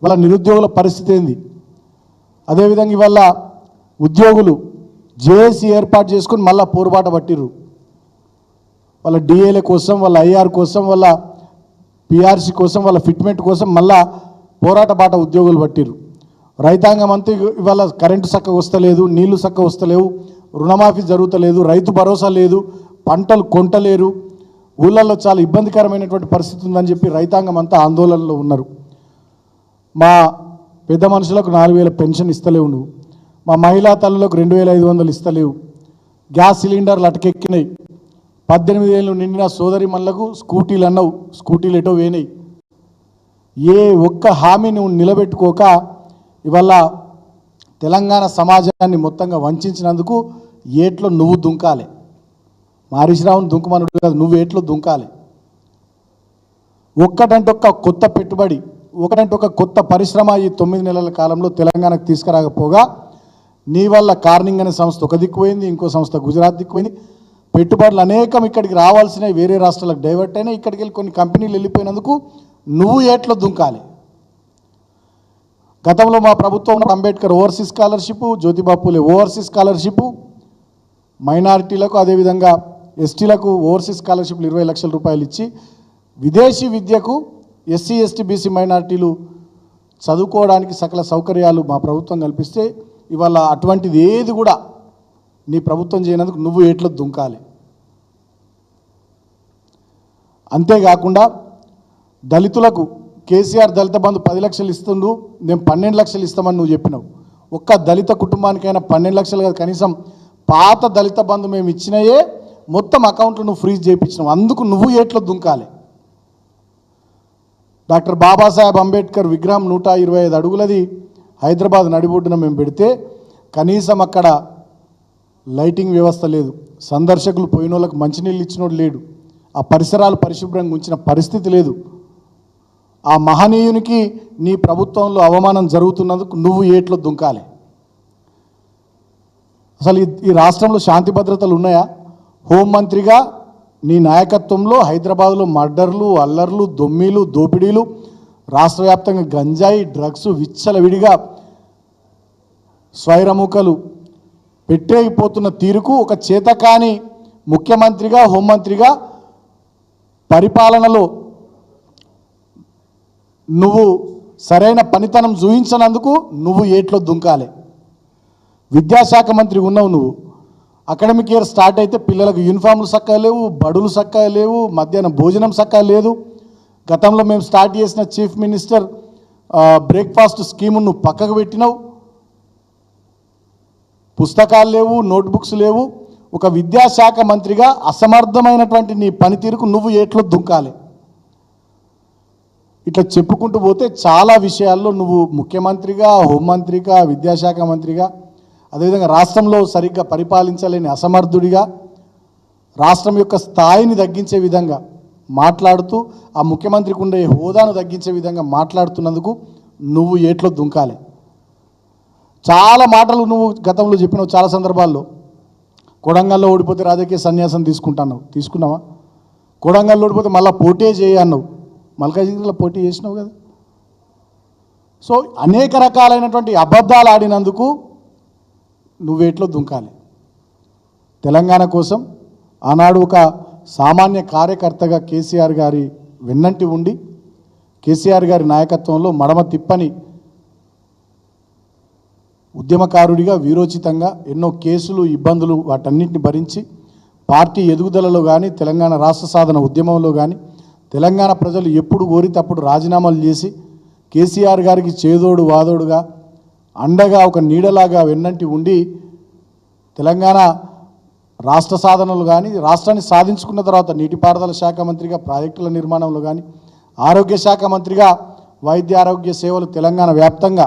వాళ్ళ నిరుద్యోగుల పరిస్థితి ఏంది? అదేవిధంగా ఇవాళ ఉద్యోగులు జేఏసీ ఏర్పాటు చేసుకుని మళ్ళీ పోరుబాట పట్టిర్రు. వాళ్ళ డిఏల కోసం, వాళ్ళ ఐఆర్ కోసం, వాళ్ళ పిఆర్సీ కోసం, వాళ్ళ ఫిట్మెంట్ కోసం మళ్ళా పోరాట బాట ఉద్యోగులు పట్టిర్రు. రైతాంగం అంతా ఇవాళ కరెంటు చక్కగా వస్తలేదు, నీళ్లు చక్కగా వస్తలేవు, రుణమాఫీ జరుగుతలేదు, రైతు భరోసా లేదు, పంటలు కొంటలేరు, ఊళ్ళల్లో చాలా ఇబ్బందికరమైనటువంటి పరిస్థితి ఉందని చెప్పి రైతాంగం అంతా ఆందోళనలో ఉన్నారు. మా పెద్ద మనుషులకు 4,000 పెన్షన్ ఇస్తలేవు నువ్వు, మా మహిళా తల్లులకు 2,500 ఇస్తలేవు, గ్యాస్ సిలిండర్లు అటకెక్కినాయి, 18 ఏళ్ళు నిండిన సోదరి మనులకు స్కూటీలు అన్నావు, స్కూటీలు ఎటో వేనాయి. ఏ ఒక్క హామీ నువ్వు నిలబెట్టుకోక ఇవాళ తెలంగాణ సమాజాన్ని మొత్తంగా వంచినందుకు ఏట్లో నువ్వు దుంకాలి. హరీష్ రావును దుంకమనుడు కాదు, నువ్వు ఏట్లో దుంకాలి. ఒక్కటంటే ఒక్క కొత్త పెట్టుబడి, ఒకటంటే ఒక కొత్త పరిశ్రమ ఈ 9 నెలల కాలంలో తెలంగాణకు తీసుకురాకపోగా నీ వల్ల కార్నింగ్ అనే సంస్థ ఒక దిక్కుపోయింది, ఇంకో సంస్థ గుజరాత్ దిక్కుపోయింది. పెట్టుబడులు అనేకం ఇక్కడికి రావాల్సినవి వేరే రాష్ట్రాలకు డైవర్ట్ అయినా, ఇక్కడికి వెళ్ళి కొన్ని కంపెనీలు వెళ్ళిపోయినందుకు నువ్వు ఏట్లో దుంకాలి. గతంలో మా ప్రభుత్వం Ambedkar overseas scholarship, Jyotiba Phule overseas scholarship, మైనారిటీలకు అదేవిధంగా ఎస్టీలకు ఓవర్సీస్ స్కాలర్షిప్లు 20 లక్షల రూపాయలు ఇచ్చి విదేశీ విద్యకు ఎస్సీ ఎస్టీ బీసీ మైనారిటీలు చదువుకోవడానికి సకల సౌకర్యాలు మా ప్రభుత్వం కల్పిస్తే ఇవాళ అటువంటిది ఏది కూడా నీ ప్రభుత్వం చేయనందుకు నువ్వు ఏట్లో దుంకాలి. అంతేకాకుండా దళితులకు కేసీఆర్ దళిత బంధు 10 లక్షలు ఇస్తుండు, నేను 12 లక్షలు ఇస్తామని నువ్వు చెప్పినావు. ఒక్క దళిత కుటుంబానికైనా 12 లక్షలు కాదు, కనీసం పాత దళిత బంధు మేము ఇచ్చినయే మొత్తం అకౌంట్లు నువ్వు ఫ్రీజ్ చేయించినావు. అందుకు నువ్వు ఏట్లో దుంకాలి. డాక్టర్ బాబాసాహెబ్ అంబేద్కర్ విగ్రహం 125 అడుగులది హైదరాబాద్ నడిబొడ్డున మేము పెడితే కనీసం అక్కడ లైటింగ్ వ్యవస్థ లేదు, సందర్శకులు పోయిన వాళ్ళకి మంచినీళ్ళు ఇచ్చినోడు లేడు, ఆ పరిసరాలు పరిశుభ్రంగా ఉంచిన పరిస్థితి లేదు. ఆ మహనీయునికి నీ ప్రభుత్వంలో అవమానం జరుగుతున్నందుకు నువ్వు ఏట్లో దుంకాలి. అసలు ఈ రాష్ట్రంలో శాంతి భద్రతలు ఉన్నాయా? హోంమంత్రిగా నీ నాయకత్వంలో హైదరాబాద్లో మర్డర్లు, అల్లర్లు, దొమ్మిలు, దోపిడీలు, రాష్ట్ర వ్యాప్తంగా గంజాయి, డ్రగ్స్ విచ్చలవిడిగా స్వైరముకలు పెట్టేగిపోతున్న తీరుకు ఒక చేతకాని ముఖ్యమంత్రిగా, హోంమంత్రిగా పరిపాలనలో నువ్వు సరైన పనితనం చూపించనందుకు నువ్వు ఏట్లో దుంకాలి. విద్యాశాఖ మంత్రి ఉన్నావు నువ్వు, అకాడమిక్ ఇయర్ స్టార్ట్ అయితే పిల్లలకు యూనిఫామ్లు చక్కగా లేవు, బడులు చక్కగా లేవు, మధ్యాహ్నం భోజనం చక్కగా లేదు. గతంలో మేము స్టార్ట్ చేసిన చీఫ్ మినిస్టర్ బ్రేక్ఫాస్ట్ స్కీము నువ్వు పక్కకు పెట్టినావు. పుస్తకాలు లేవు, నోట్బుక్స్ లేవు. ఒక విద్యాశాఖ మంత్రిగా అసమర్థమైనటువంటి నీ పనితీరుకు నువ్వు ఏట్లో దుంకాలి. ఇట్లా చెప్పుకుంటూ పోతే చాలా విషయాల్లో నువ్వు ముఖ్యమంత్రిగా, హోంమంత్రిగా, విద్యాశాఖ మంత్రిగా, అదేవిధంగా రాష్ట్రంలో సరిగ్గా పరిపాలించలేని అసమర్థుడిగా, రాష్ట్రం యొక్క స్థాయిని తగ్గించే విధంగా మాట్లాడుతూ ఆ ముఖ్యమంత్రికి ఉండే హోదాను తగ్గించే విధంగా మాట్లాడుతున్నందుకు నువ్వు ఏట్లో దుంకాలి. చాలా మాటలు నువ్వు గతంలో చెప్పినావు చాలా సందర్భాల్లో. కొడంగల్లో ఓడిపోతే రాజకీయ సన్యాసం తీసుకుంటున్నావు, తీసుకున్నావా? కొడంగల్లో ఓడిపోతే మళ్ళీ పోటీ చేయి అన్నావు, మల్కాజిగిరిలో పోటీ చేసినావు కదా. సో అనేక రకాలైనటువంటి అబద్ధాలు ఆడినందుకు నువ్వేట్లో దుంకాలి. తెలంగాణ కోసం ఆనాడు ఒక సామాన్య కార్యకర్తగా కేసీఆర్ గారి వెన్నంటి ఉండి కేసీఆర్ గారి నాయకత్వంలో మడమ తిప్పని ఉద్యమకారుడిగా వీరోచితంగా ఎన్నో కేసులు, ఇబ్బందులు వాటన్నింటిని భరించి పార్టీ ఎదుగుదలలో కానీ, తెలంగాణ రాష్ట్ర సాధన ఉద్యమంలో కానీ తెలంగాణ ప్రజలు ఎప్పుడు కోరితే అప్పుడు రాజీనామాలు చేసి కేసీఆర్ గారికి చేదోడు వాదోడుగా అండగా ఒక నీడలాగా వెన్నంటి ఉండి తెలంగాణ రాష్ట్ర సాధనలు కానీ, రాష్ట్రాన్ని సాధించుకున్న తర్వాత నీటిపారుదల శాఖ మంత్రిగా ప్రాజెక్టుల నిర్మాణంలో కానీ, ఆరోగ్య శాఖ మంత్రిగా వైద్య ఆరోగ్య సేవలు తెలంగాణ వ్యాప్తంగా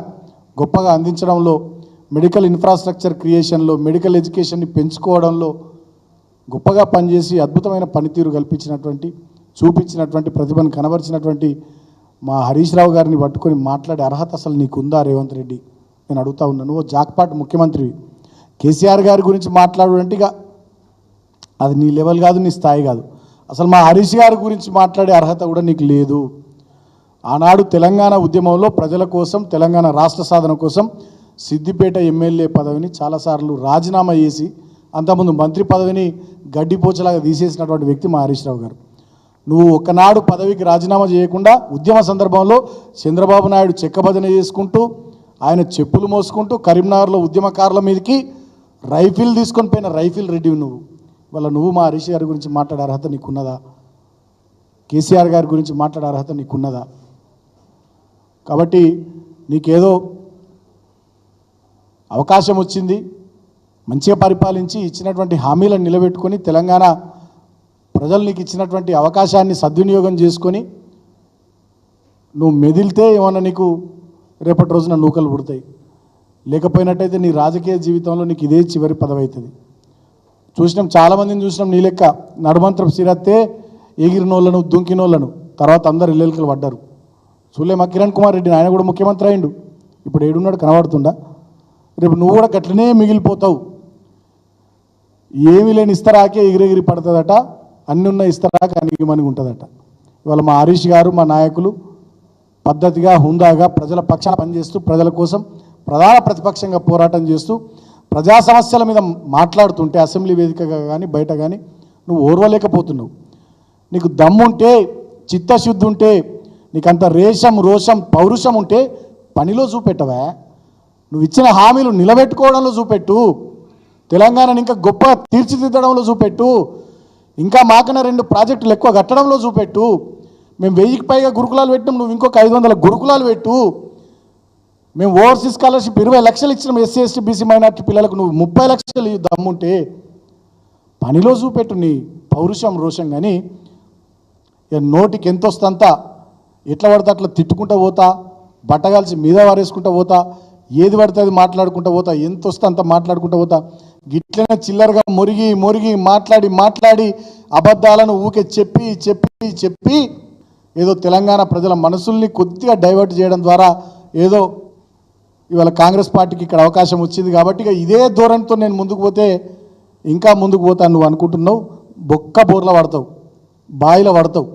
గొప్పగా అందించడంలో, మెడికల్ ఇన్ఫ్రాస్ట్రక్చర్ క్రియేషన్లో, మెడికల్ ఎడ్యుకేషన్ని పెంచుకోవడంలో గొప్పగా పనిచేసి అద్భుతమైన పనితీరు కల్పించినటువంటి, చూపించినటువంటి, ప్రతిభను కనబరిచినటువంటి మా హరీష్ రావు గారిని పట్టుకొని మాట్లాడే అర్హత అసలు నీకుందా రేవంత్ రెడ్డి? నేను అడుగుతా ఉన్నాను. నువ్వు జాక్పాట్ ముఖ్యమంత్రివి, కేసీఆర్ గారి గురించి మాట్లాడు అంటే ఇక అది నీ లెవెల్ కాదు, నీ స్థాయి కాదు. అసలు మా హరీష్ గారి గురించి మాట్లాడే అర్హత కూడా నీకు లేదు. ఆనాడు తెలంగాణ ఉద్యమంలో ప్రజల కోసం తెలంగాణ రాష్ట్ర సాధన కోసం సిద్దిపేట ఎమ్మెల్యే పదవిని చాలాసార్లు రాజీనామా చేసి అంతకుముందు మంత్రి పదవిని గడ్డిపోచలాగా తీసేసినటువంటి వ్యక్తి మా హరీష్ రావు గారు. నువ్వు ఒకనాడు పదవికి రాజీనామా చేయకుండా ఉద్యమ సందర్భంలో చంద్రబాబు నాయుడు చెక్కబదన చేసుకుంటూ ఆయన చెప్పులు మోసుకుంటూ కరీంనగర్లో ఉద్యమకారుల మీదకి రైఫిల్ తీసుకొని పోయిన రైఫిల్ రెడ్డివి నువ్వు. వాళ్ళ నువ్వు మా హరీష్ గారి గురించి మాట్లాడే అర్హత నీకున్నదా? కేసీఆర్ గారి గురించి మాట్లాడే అర్హత నీకున్నదా? కాబట్టి నీకేదో అవకాశం వచ్చింది, మంచిగా పరిపాలించి ఇచ్చినటువంటి హామీలను నిలబెట్టుకొని తెలంగాణ ప్రజలు నీకు ఇచ్చినటువంటి అవకాశాన్ని సద్వినియోగం చేసుకొని నువ్వు మెదిలితే ఏమన్నా నీకు రేపటి రోజున నూకలు పుడతాయి. లేకపోయినట్టయితే నీ రాజకీయ జీవితంలో నీకు ఇదే చివరి పదవి అవుతుంది. చూసినాం, చాలామందిని చూసినాం నీ లెక్క నడుమంత్రం సిరత్తే ఎగిరినోళ్ళను దుంకినోళ్ళను, తర్వాత అందరు ఇల్లెలకలు పడ్డారు. చూలే మా కిరణ్ కుమార్ రెడ్డి, ఆయన కూడా ముఖ్యమంత్రి అయిండు, ఇప్పుడు ఏడున్నాడు కనబడుతుండా? రేపు నువ్వు కూడా గట్లనే మిగిలిపోతావు. ఏమీ లేని ఇస్తరాకే ఎగిరెగిరి పడుతుందట, అన్ని ఉన్న ఇస్తరాక అనిగిమనిగి ఉంటుందట. ఇవాళ మా హరీష్ గారు, మా నాయకులు పద్ధతిగా హుందాగా ప్రజల పక్షాన పనిచేస్తూ ప్రజల కోసం ప్రధాన ప్రతిపక్షంగా పోరాటం చేస్తూ ప్రజా సమస్యల మీద మాట్లాడుతుంటే అసెంబ్లీ వేదికగా కానీ బయట కానీ నువ్వు ఓర్వలేకపోతున్నావు. నీకు దమ్ముంటే, చిత్తశుద్ధి ఉంటే, నీకంత రేషం రోషం పౌరుషం ఉంటే పనిలో చూపెట్టవా? నువ్వు ఇచ్చిన హామీలు నిలబెట్టుకోవడంలో చూపెట్టు, తెలంగాణను ఇంకా గొప్ప తీర్చిదిద్దడంలో చూపెట్టు, ఇంకా మాకన్నా 2 ప్రాజెక్టులు ఎక్కువ కట్టడంలో చూపెట్టు. మేము 1000కి పైగా గురుకులాలు పెట్టినాం, నువ్వు ఇంకొక 500 గురుకులాలు పెట్టు. మేము ఓవర్సీస్ స్కాలర్షిప్ 20 లక్షలు ఇచ్చినాం ఎస్సీ ఎస్టీ బీసీ మైనార్టీ పిల్లలకు, నువ్వు 30 లక్షలు దమ్ముంటే పనిలో చూపెట్టు నీ పౌరుషం రోషం. కానీ నోటికి ఎంత వస్తుందంతా ఎట్లా పడితే అట్లా తిట్టుకుంటూ పోతా, బట్టగాల్చి మీద వారేసుకుంటూ పోతా, ఏది పడితే అది మాట్లాడుకుంటూ పోతా, ఎంత వస్తే అంత మాట్లాడుకుంటూ పోతా. గిట్లనే చిల్లరగా మొరిగి మొరిగి మాట్లాడి అబద్ధాలను ఊకే చెప్పి ఏదో తెలంగాణ ప్రజల మనసుల్ని కొద్దిగా డైవర్ట్ చేయడం ద్వారా ఏదో ఇవాళ కాంగ్రెస్ పార్టీకి ఇక్కడ అవకాశం వచ్చింది కాబట్టి ఇక ఇదే ధోరణితో నేను ముందుకు పోతే ఇంకా ముందుకు పోతాను నువ్వు అనుకుంటున్నావు. బొక్క బోర్ల పడతావు, బాయిలో పడతావు.